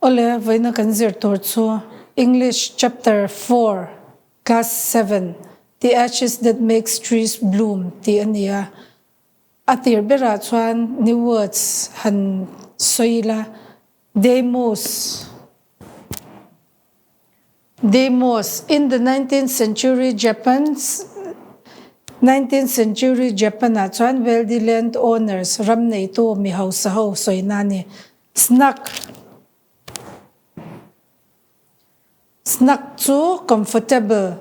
Ole vaina kanzir torchu English chapter 4 class 7 the ashes that makes trees bloom ti ania atir bera chuan new words han soila demos in the 19th century Japan chuan wealthy landowners ram nei to mi ho sa ho soinani snack chu comfortable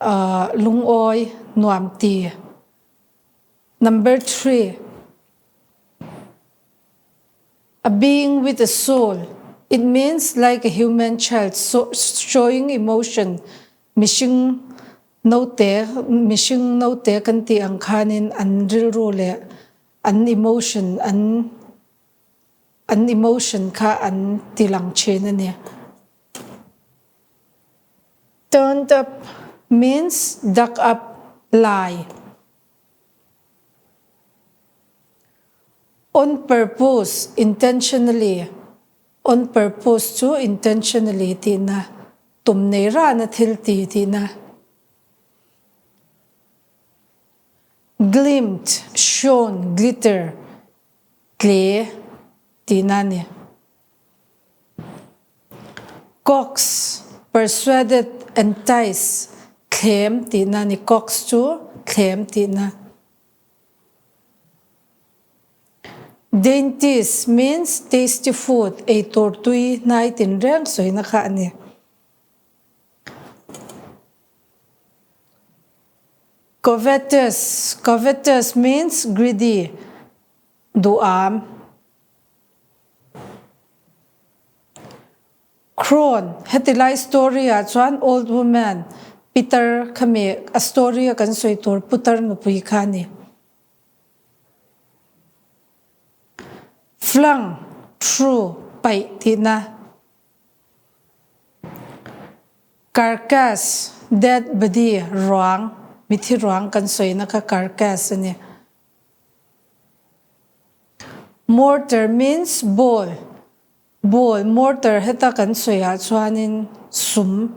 lungoi nuam ti. Number 3, a being with a soul. It means like a human child, showing emotion. Mishing note kan ti ang kanin an rilrole an emotion ka an tilang chena niya. Turned up means duck up, lie. On purpose, intentionally. On purpose to intentionally tina. Tumne ra na thilti tina. Glint, shone, glitter. Clay, tina ni. Cox, persuaded, entice. Claim, tina ni. Cox to claim, tina. Dainties means tasty food. A tortui na itinreng so inakaani. Covetous means greedy. Duam. Crone. Hetilai story chuan old woman. Peter kami a story kan soitor putar nupui kani. Flung, true, pai tina. Carcass, dead body, wrong. Mithi wrong kan soy naka carcass ni. Mortar means bowl. Bowl, mortar heta kan soy chuanin sum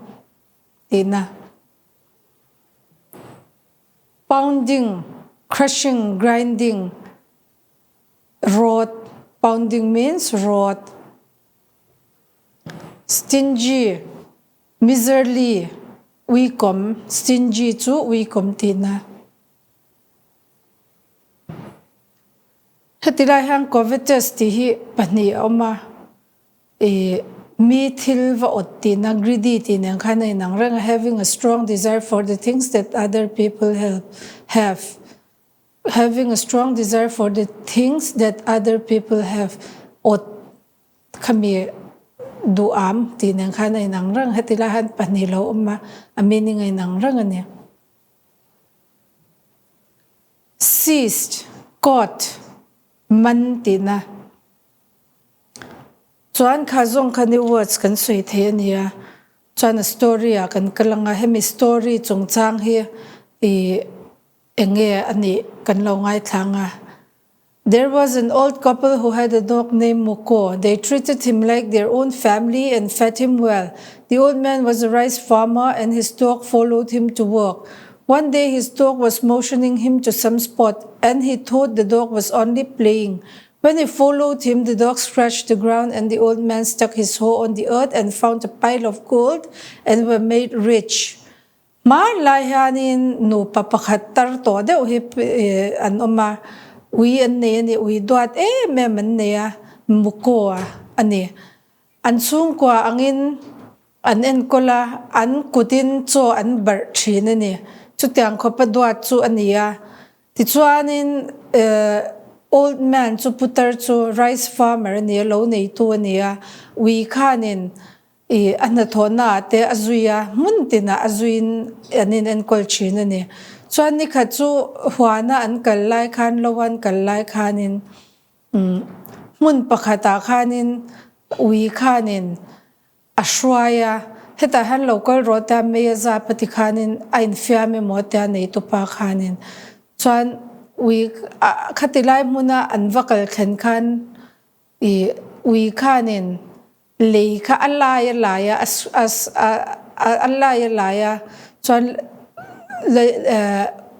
tina. Pounding, crushing, grinding. Rot. Pounding means rot. Stingy, miserly, wikom. Stingy to wikom tina. Hatilai hang covetous tihi pani oma mithil va ottina greedy tina kana inang rang having a strong desire for the things that other people have. Having a strong desire for the things that other people have. Ot kami duam tinang kana inang rang hatilahan panilaw uma amini ngay nang rang niya. Seized, caught, man tina. Chuan kazong kani words kan sui the niya. Chuan story kan kalanga hemi story chung chang hi enge ani kanlo ngai thanga. There was an old couple who had a dog named Muko. They treated him like their own family and fed him well. The old man was a rice farmer and his dog followed him to work. One day his dog was motioning him to some spot and he thought the dog was only playing. When he followed him, the dog scratched the ground and the old man stuck his hoe on the earth and found a pile of gold and were made rich. Mar lahanin no papakatar to de hip an oma we an ne we doat meman nea mukoa ani ansung kwa angin an en kola an kutin cho an bar thina ni chutiang khopa doat chu ania ti chuanin old man chu putar chu rice farmer ni lo nei tu ania we khanin anathona te azuya muntina azuin anin en kolchina ni chuan ni kha chu huana an kallai khan lowan kallai khanin mun pakhata khanin ui khanin ashwaya heta han local rota me za pati khanin ain fiame mota nei to pa khanin chuan ui khatilai muna an vakal khan ui khanin lei kha alaya alaya chuan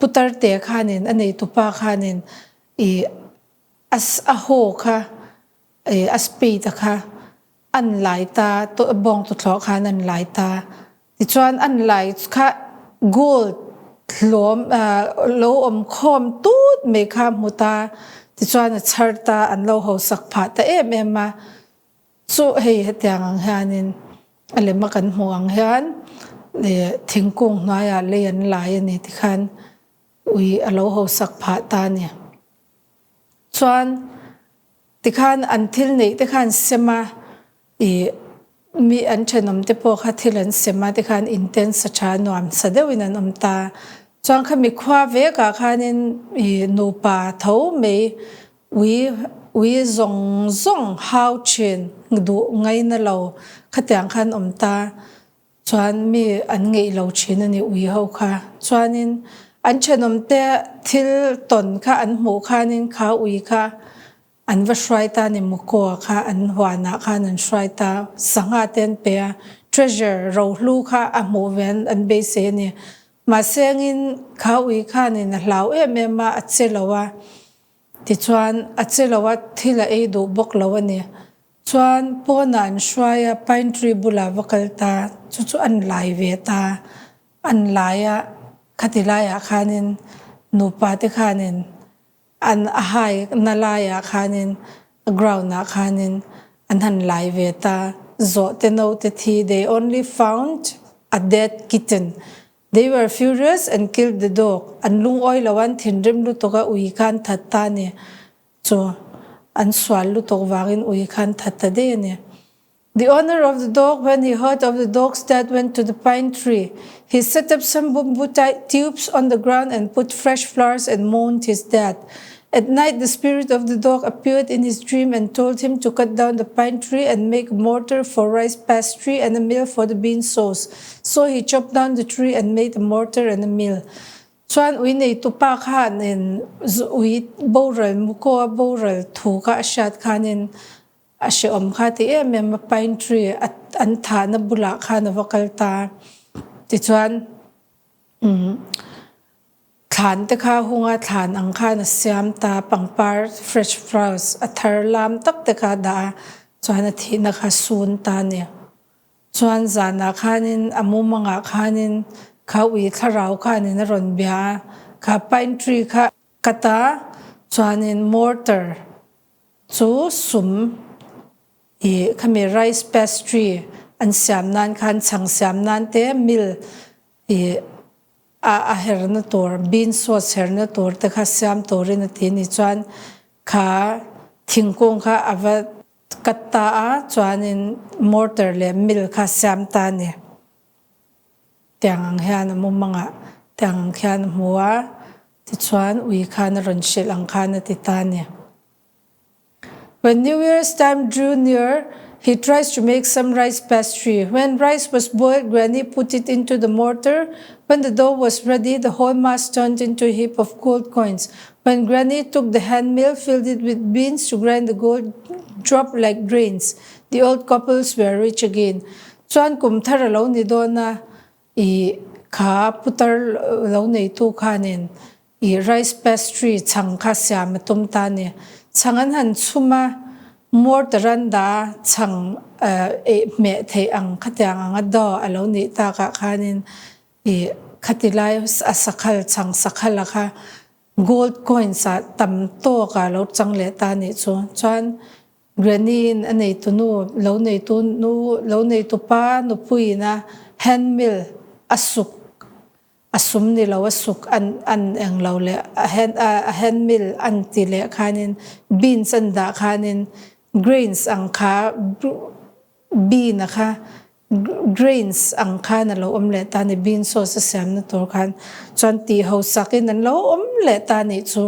putar te khanin anei tupa khanin as a ho kha as pe ta kha an lai ta to bong to thlo khan an lai ta ti chuan an lai kha gold hlom lo khom tut me kha muta ti chuan a charta an lo ho sak pha ta em ma chu hei hetiang ang hanin alema kan huang hian le thingkung hnuaia le an lai ani ti khan ui alo ho sak pha ta ni chuan ti khan an thil nei ti khan sema mi an thenom te po kha thil an sema ti khan intense sa tha nuam sa deuin an omta chuan kha mi khwa ve ka khanin nupa tho me ui zong how chin du ngai na lo khatiang khan omta chuan mi an ngei lo thin ani ui ho kha chuanin an thenom te thil ton kha an hmu khanin kha ui kha an va shrai ta ni muko kha an hwana kha an shrai ta sanga ten pe treasure ro hlu kha a hmu ven an be se ni ma sengin kha ui kha ni na hlau ma a chelowa ti chuan a chelowa thila ei du bok lo ani chuan pona an shraia pine tree bula vakal ta chu an lai ve ta an laia khatilaya khanin nupa te khanin an ahai nalaya khanin ground na khanin an han lai ve ta zo te no te thi they only found a dead kitten. They were furious and killed the dog. An lung oi lawan thinrim lu toka ui khan thatta ne so an swal lu tok wangin ui khan thatta de ne. The owner of the dog, when he heard of the dog's death, went to the pine tree. He set up some bamboo tubes on the ground and put fresh flowers and mourned his death. At night, the spirit of the dog appeared in his dream and told him to cut down the pine tree and make a mortar for rice pastry and a mill for the bean sauce. So he chopped down the tree and made a mortar and a mill. Chuan ui nei tupa khanin ui boral muko boral thu ka shat khanin ashe om kha ti em pine tree an tha na bula kha na vakal ta ti chuan than te kha hunga than ang kha na siam ta pangpar fresh flowers a thar lam tak te kha da chuan a thi na kha sun ta ne chuan zana khanin amu manga khanin kha ui tharau khanin ron bia kha pine tree kha kata chuanin mortar chu sum khami rice pastry an siam nan khan chang siam nan te mil a herna tor bean sauce herna tor te kha siam torin ti ni chuan kha thingkung kha ava katta a chuanin mortar le mil kha siam ta ni tiang hian mu manga tiang khian muwa ti chuan ui khan ron shil ang khan ti ta ni. When New Year's time drew near, he tries to make some rice pastry. When rice was boiled, Granny put it into the mortar. When the dough was ready, the whole mass turned into a heap of gold coins. When Granny took the hand mill, filled it with beans to grind the gold, dropped like grains. The old couples were rich again. Chuan kum thar lo ni dona kha putar lo nei tu khanin rice pastry chang kha siam tum ta ni changan han chuma mortaran da chang me thei ang khatyang anga do alo ni ta ka khanin khatilai asakhal chang sakhala kha gold coins a tam to ka lo chang le ta ni chu chuan Granny anei tu nu lo nei tu pa nu puina hand mill asum ni lo asuk an eng lo le a hand mill an ti le khanin beans an da khanin grains ang kha bean kha grains ang kha na lo omle ta ni bean sauce sam na tor khan chon ti ho sakin an lo omle ta ni chu.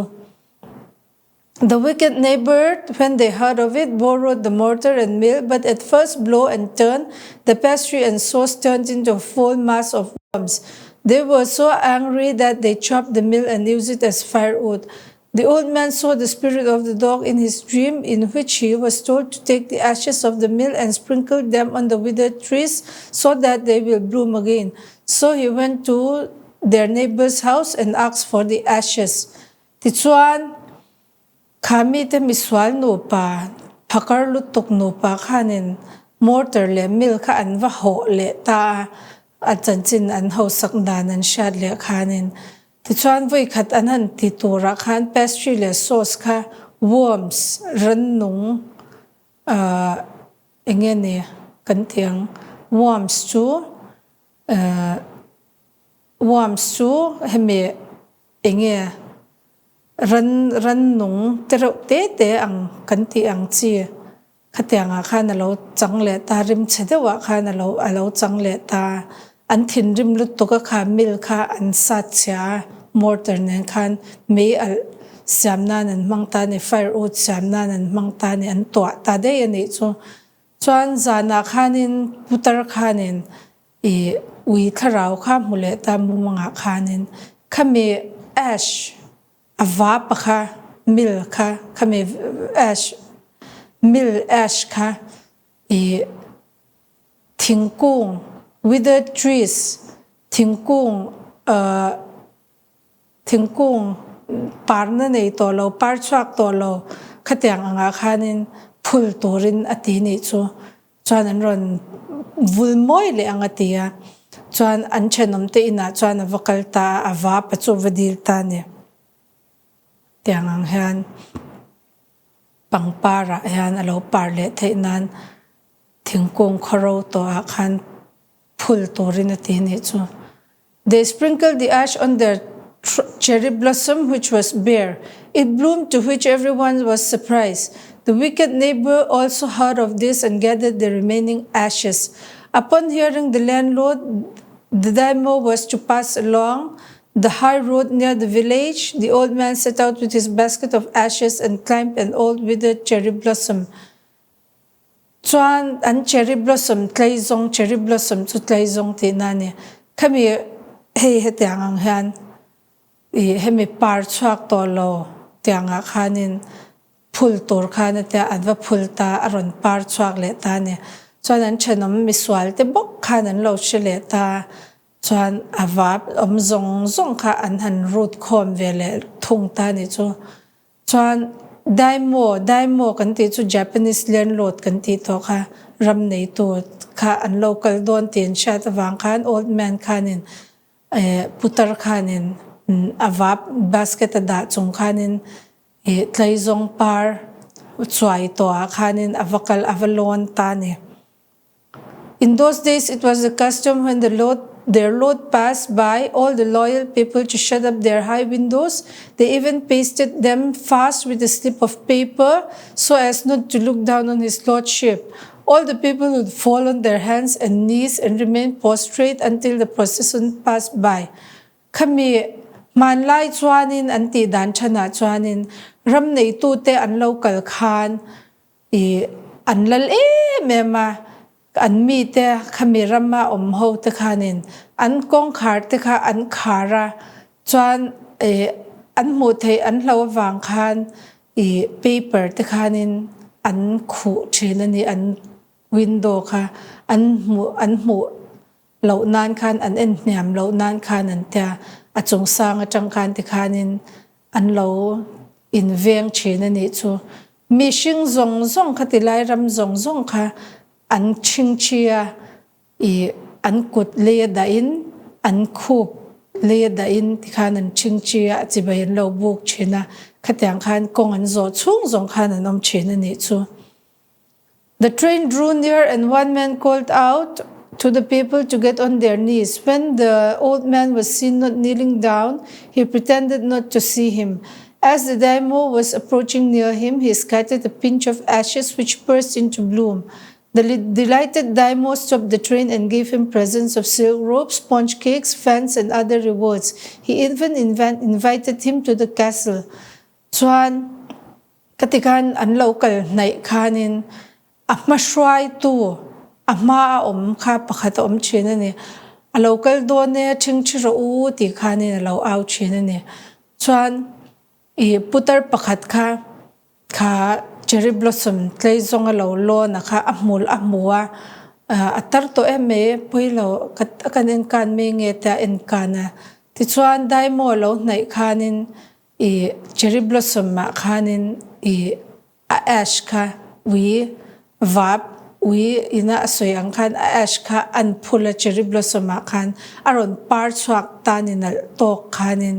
The wicked neighbor, when they heard of it, borrowed the mortar and mill, but at first blow and turn, the pastry and sauce turned into a full mass of worms. They were so angry that they chopped the mill and used it as firewood. The old man saw the spirit of the dog in his dream, in which he was told to take the ashes of the mill and sprinkle them on the withered trees so that they will bloom again. So he went to their neighbor's house and asked for the ashes. Tichuan kami te miswal no pa phakar lutuk no pa khanin mortar le mil kha an va ho le ta achanchin an ho sakdan an shat le khanin tichuan voi khat an han ti tura khan pastry le sauce kha worms ran nung engene kan tiang worms chu hemi enge ran nung te ang kan ti ang chi khatianga khan alo changle ta rim chedewa khan alo changle ta an thin rim lut to ka kha mil kha an sa cha mortar nen khan me al samna nan mangta ni fire wood samna nan mangta ni an to ta de ani chu chuan zana khanin putar khanin e ui tharau kha mule ta mumanga khanin khame ash ava pakha mil kha khame ash mil ash kha e thingkung withered trees thingkung parna nei to lo par chak to lo khatyang anga khanin phul torin ati ni chu chuan an ron vulmoi le anga tia chuan an chenom te ina chuan avakal ta ava pachu vadil ta ne tiang ang hian pangpara hian alo parle theinan thingkung kharo to a khan phul torin ati ni chu they sprinkled the ash on their cherry blossom which was bare. It bloomed, to which everyone was surprised. The wicked neighbor also heard of this and gathered the remaining ashes. Upon hearing the landlord, the daimyo was to pass along the high road near the village. The old man set out with his basket of ashes and climbed an old withered cherry blossom. Chuan an cherry blossom, tlaizong cherry blossom chu tlaizong ti nani. Kami hei hetiang ang han. Hemi par chuak to lo tianga khanin phul tor khana te adwa phul ta aron par chuak le ta ne chuan an chenom miswal te bok khanan lo chile ta chuan awap zong kha an han root khom vele thung ta ni chu chuan daimo kan ti chu Japanese landlord kan ti to kha ram nei tu kha an local don tin shat wang khan old man khanin putar khanin avap basket da chung khanin tlaizong par chuai to khanin avakal avalon tane. In those days it was the custom when their load passed by all the loyal people to shut up their high windows. They even pasted them fast with a slip of paper so as not to look down on his lordship. All the people would fall on their hands and knees and remain prostrate until the procession passed by. Kami man lai chuanin anti dan chana chuanin ram nei tu te an local khan an lal mema an mi te khami rama ho te khanin an kong khar te kha an khara chuan an mu thei an lo wang khan paper te khanin an khu thinani an window kha an mu lo nan khan an en hniam lo nan khan an tia achung sang atang khan ti khanin an lo in veng china ni chu mi hring zong khatilai ram zong kha an ching chia an kut le da in an khup le da in ti khan an ching chia chibai lo buk china khatyang khan kong an zo chung zong khan an om china ni chu. The train drew near and one man called out to the people to get on their knees. When the old man was seen not kneeling down, he pretended not to see him. As the daimyo was approaching near him, he scattered a pinch of ashes which burst into bloom. The delighted daimyo stopped the train and gave him presents of silk robes, sponge cakes, fans, and other rewards. He even invited him to the castle. Chuan katikan an local nai khanin ahmashwai tu ama kha pakhat china ni a local do ne thingchiro u ti khani lo au china ni chuan putar pakhat kha cherry blossom tlei zonga lo lo na kha amul amua atar to eme poilo kan en kan me nge ta en kana ti chuan dai mo lo nai khanin cherry blossom ma khanin ash kha wi vap wi ina asoi ang khan ash kha an phula cherry blossom ma khan aron par chuak tanin tok khanin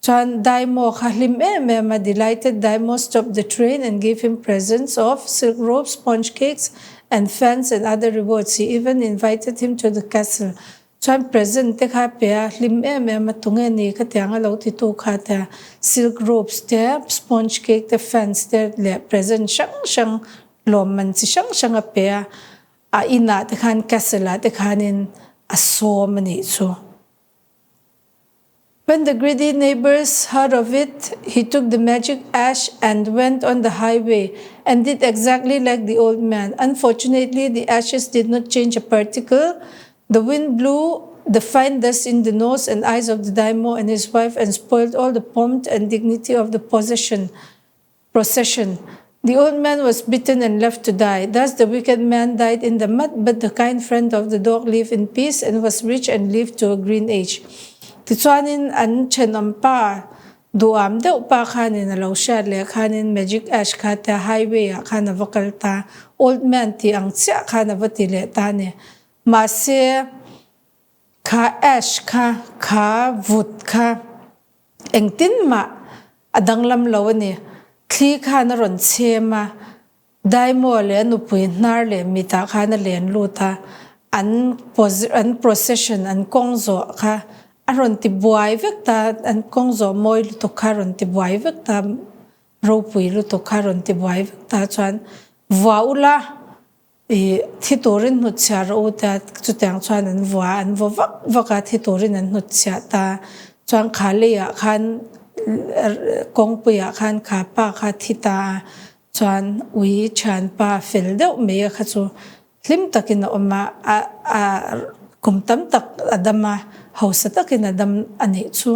chuan daimo kha hlim em delighted daimo stopped the train and gave him presents of silk robes, sponge cakes and fans and other rewards. He even invited him to the castle. Chuan present te kha pe hlim em tunge ni ka tianga lo ti tu kha ta silk robes te sponge cake te fans te le present shang lom man chi shang a pe a ina te khan castle te khanin a so mani chu. When the greedy neighbors heard of it, he took the magic ash and went on the highway and did exactly like the old man. Unfortunately, the ashes did not change a particle. The wind blew the fine dust in the nose and eyes of the daimyo and his wife and spoiled all the pomp and dignity of the procession. The old man was beaten and left to die. Thus the wicked man died in the mud, but the kind friend of the dog lived in peace and was rich and lived to a green age. Tichuanin an chenom pa duam deuh pa khanin alo shat le khanin magic ash kha ta highway a khana vakal ta old man ti ang cha khana vati le ta ne ma se kha ash kha vut kha engtin ma adanglam lo ni thli khana ron chema daimo le nu pui nar le mita khana len lu ta an procession an kongzo kha aron ti buai vek ta an kongzo moi lu to kharon ti buai vek ta ro pui lu to kharon ti buai vek ta chuan vaula thitorin nu char o ta chutang chuan an vo vaka thitorin an nu cha ta chuan khale ya khan kongpui ya khan kha pa kha thita chuan ui chan pa fel deuh me kha chu hlim takin oma kumtam tak adama hausa takin adam ani chu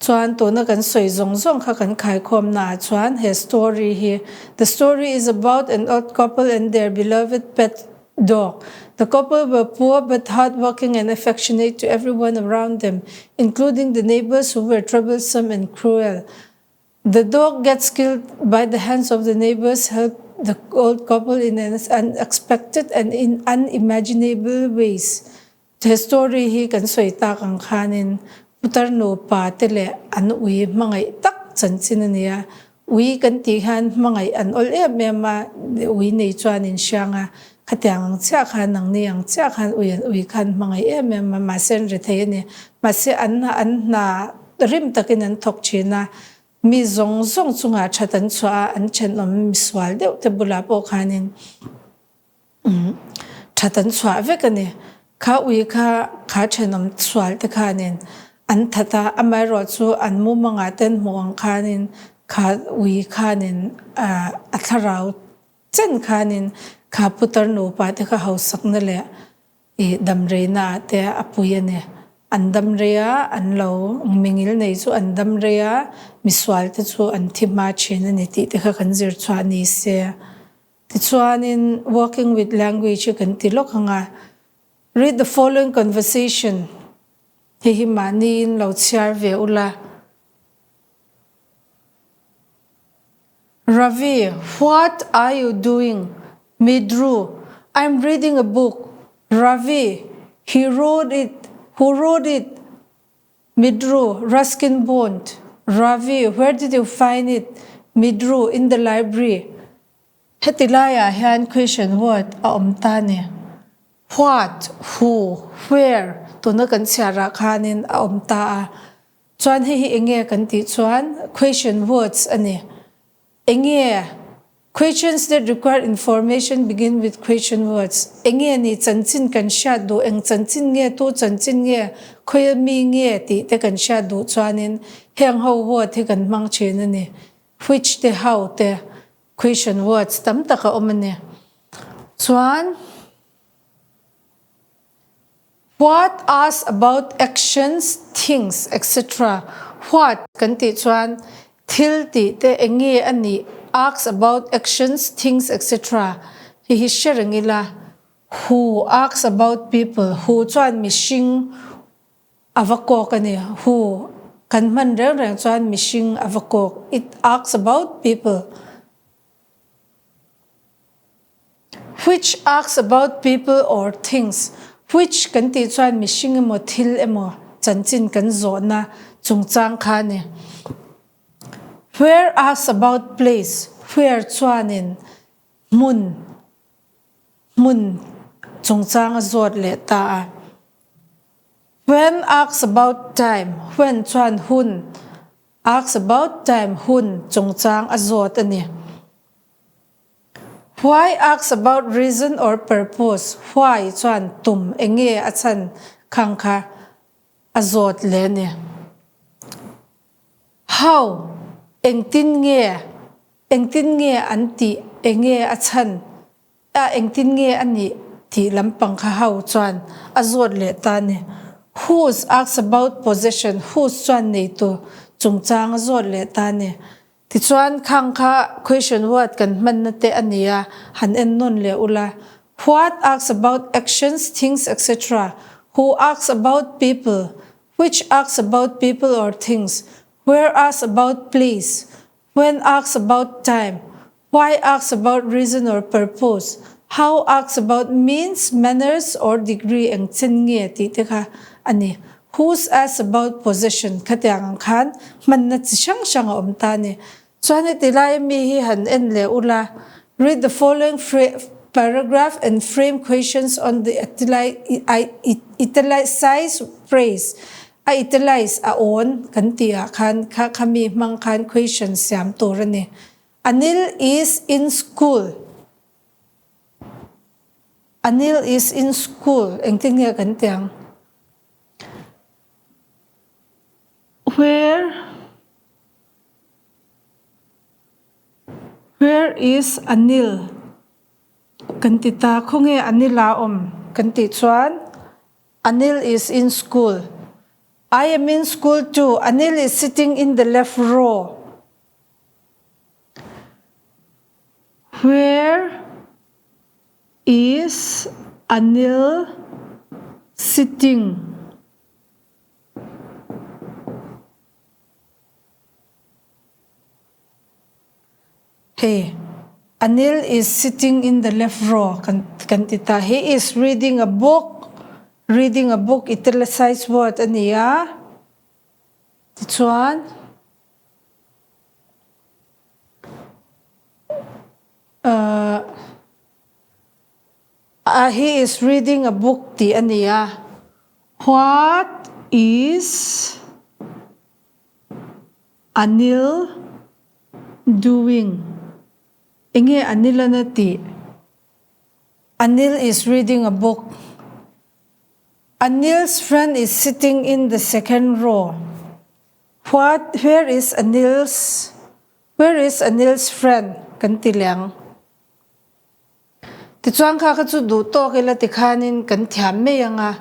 chuan to na kan soi zong kha kan khai khom na chuan he story here. The story is about an old couple and their beloved pet dog. The couple were poor but hardworking and affectionate to everyone around them, including the neighbors who were troublesome and cruel. The dog gets killed by the hands of the neighbors helped the old couple in unexpected and in unimaginable ways. The story hi kan soi ta kang khanin putar no pa tele an ui mangai tak chanchin ania ui kan ti han mangai an ol ma ui nei chuan in shanga khatyang cha khan nang ni ang cha khan ui khan mangai ma sen re thei ni ma se an na rim takin an thok china mi zong chunga thatan chwa an chen om miswal deuh te bula po khanin thatan chwa vekani kha ui kha chenom swal te khanin an thata amai ro chu an mu manga ten muang khanin kha ui khanin atharau chen khanin kha putar no pa te kha hausak na le damre na te apuya ne andam rea anlo mingil nei chu andam rea miswal te chu an thima chena ni ti te kha kanjir chwa ni se ti chuanin working with language kan ti lokanga. Read the following conversation. Hihimani in lo chiar ve ula. Ravi, what are you doing? Midru, I'm reading a book. Ravi, he wrote it. Who wrote it? Midru, Ruskin Bond. Ravi, where did you find it? Midru, in the library. Hetilaya, hand question word, omtane. What, who, where, to na kan siara kanin omta. Chuan hi enge kan ti chuan question words ani. Enge questions that require information begin with question words. Enge ni chanchin kan sha do eng chanchin nge to chanchin nge khoy mi nge ti te kan sha do chuanin heng ho word hi kan mang chen ani. Which te how te question words tam taka omane. Chuan What asks about actions, things, etc. What kan ti chuan thil ti te engi ani asks about actions, things, etc. Hi sherangila. Who asks about people? Who chuan mishing avakok ani? Who kan man reng chuan mishing avakok. It asks about people. Which asks about people or things. Which kan ti chuan mishing emo thil emo chanchin kan zona chungchang kha ni. Where asks about place. Where chuanin mun chungchang zot le ta. When asks about time. When chuan hun asks about time hun chungchang azot ani. Why asks about reason or purpose? Why chuan tum enge achan khangkha azot le ni. How engtin nge anti enge achan engtin nge ani ti lampang kha how chuan azot le ta ni. Whose asks about possession? Whose chuan nei tu chungchang azot le ta ni. Ti chuan khangkha question word kan man na te ania han en non le ula. What asks about actions, things, etc. Who asks about people? Which asks about people or things? Where asks about place? When asks about time? Why asks about reason or purpose? How asks about means, manners or degree ang chen nge ti te kha ani. Who's asks about possession? Katiang khan man na chang om ta ni. Chuan tilai mi hi han en le ula. Read the following paragraph and frame questions on the italicized phrase. A italize a on kan tia khan kami mang khan questions siam torani. Anil is in school. Anil is in school. Engting niya kan tiang. Where is Anil? Kantita khonge Anila kanti chuan Anil is in school. I am in school too. Anil is sitting in the left row. Where is Anil sitting? Hey, Anil is sitting in the left row. Kantita. He is reading a book. Reading a book. Italicized word. Aniya. This one. He is reading a book. Ti aniya. What is Anil doing? Inge Anila na ti. Anil is reading a book. Anil's friend is sitting in the second row. Where is Anil's friend? Kantilang. Ti chuan kha chu du to kila ti khanin kan thiam me yanga.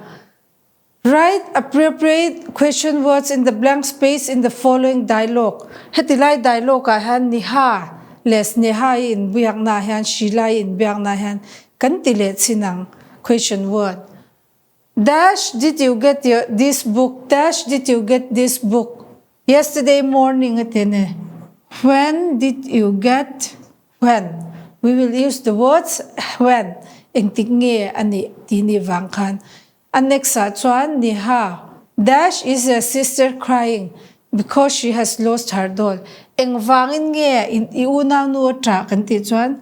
Write appropriate question words in the blank space in the following dialogue. Hetilai dialogue ka han ni ha les ne ha in biak na han shilai in biak na han kan ti le sinang question word. Dash, did you get this book? Dash, did you get this book? Yesterday morning atene. When did you get? When? We will use the words when. Eng tinge ani tini wangkan. And next chuan ni ha. Dash is a sister crying because she has lost her doll. Eng wangin nge in iuna nu tra kan ti chuan.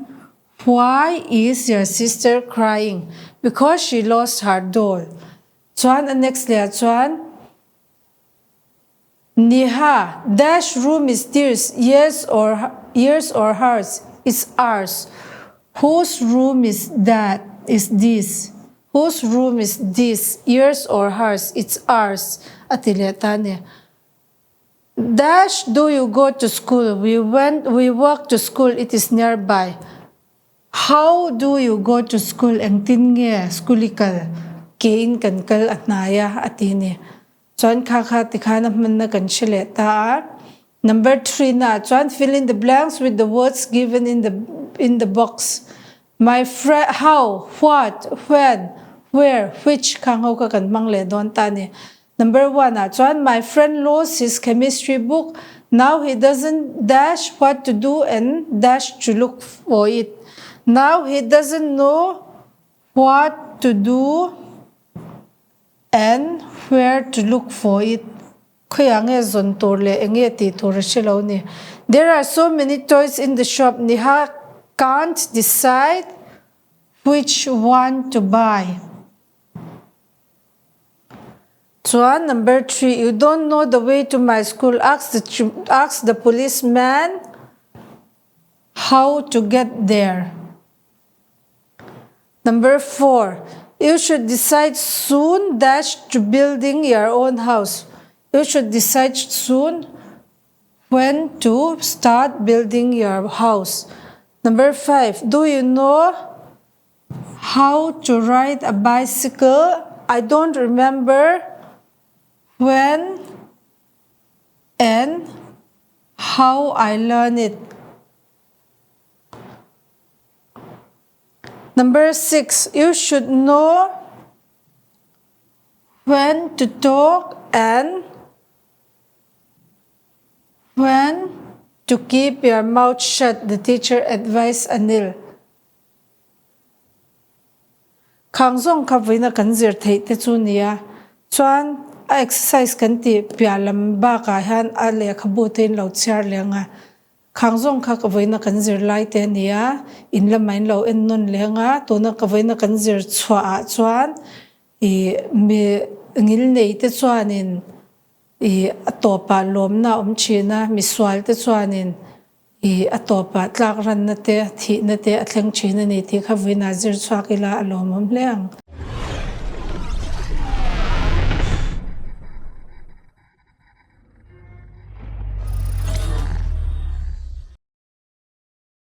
Why is your sister crying? Because she lost her doll. Chuan and next le chuan. Niha, dash room is theirs, yours or hers? It's ours. Whose room is that? Is this? Whose room is this? Yours or hers? It's ours. Atiletane. Dash, do you go to school? We walk to school. It is nearby. How do you go to school? Ang tinge, schoolikal. kein kan kal atnaya atini chuan kha tikhana manna kan chile ta number 3 na chuan fill in the blanks with the words given in the box my friend how what when where which kangho ka kan mangle don ta ni number 1 na chuan my friend lost his chemistry book now he doesn't dash what to do and dash to look for it now he doesn't know what to do and where to look for it khoyange zon torle enge ti tor chilo ni there are so many toys in the shop Niha can't decide which one to buy chuan number 3 you don't know the way to my school ask the policeman how to get there number 4 you should decide soon dash to building your own house you should decide soon when to start building your house number 5 do you know how to ride a bicycle I don't remember when and how I learned it number 6 you should know when to talk and when to keep your mouth shut the teacher advised Anil khangzong khavina kanzir thei te chu nia chuan exercise kan ti pialam ba ka han a le khabutin lo char lenga khangzong kha kavoina kanzir lai te nia in la main lo en non lenga to na kavoina kanzir chwa a chuan me ngil nei te chuanin atopa lomna china miswal te chuanin atopa tlak ran na te thi na te athleng china ni ti khavina zir chwa kila alomom leng